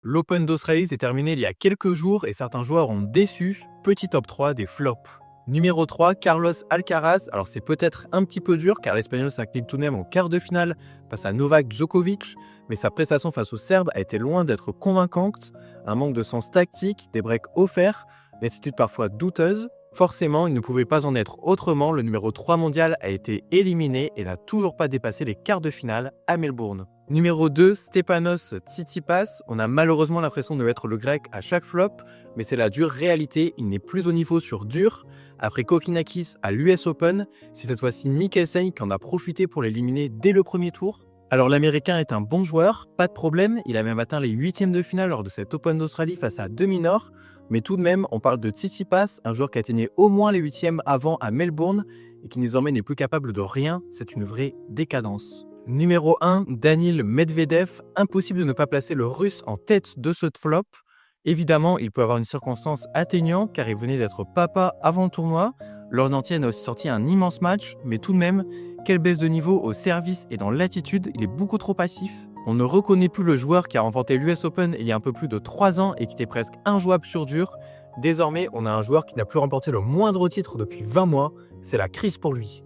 L'Open d'Australie s'est terminé il y a quelques jours et certains joueurs ont déçu. Petit top 3 des flops. Numéro 3, Carlos Alcaraz. Alors c'est peut-être un petit peu dur car l'Espagnol s'incline tout de même en quart de finale face à Novak Djokovic, mais sa prestation face au Serbe a été loin d'être convaincante. Un manque de sens tactique, des breaks offerts, une attitude parfois douteuse. Forcément, il ne pouvait pas en être autrement, le numéro 3 mondial a été éliminé et n'a toujours pas dépassé les quarts de finale à Melbourne. Numéro 2, Stepanos Tsitsipas. On a malheureusement l'impression de être le grec à chaque flop, mais c'est la dure réalité, il n'est plus au niveau sur dur. Après Kokkinakis à l'US Open, c'est cette fois-ci Mikkelsen qui en a profité pour l'éliminer dès le premier tour. Alors l'Américain est un bon joueur, pas de problème, il a même atteint les huitièmes de finale lors de cet Open d'Australie face à De Minaur, mais tout de même, on parle de Tsitsipas, un joueur qui atteignait au moins les huitièmes avant à Melbourne et qui désormais n'est plus capable de rien, c'est une vraie décadence. Numéro 1, Daniil Medvedev, impossible de ne pas placer le Russe en tête de ce flop. Évidemment, il peut avoir une circonstance atteignante car il venait d'être papa avant le tournoi. Laure Nantienne a aussi sorti un immense match, mais tout de même, quelle baisse de niveau au service et dans l'attitude, il est beaucoup trop passif. On ne reconnaît plus le joueur qui a remporté l'US Open il y a un peu plus de 3 ans et qui était presque injouable sur dur. Désormais, on a un joueur qui n'a plus remporté le moindre titre depuis 20 mois, c'est la crise pour lui.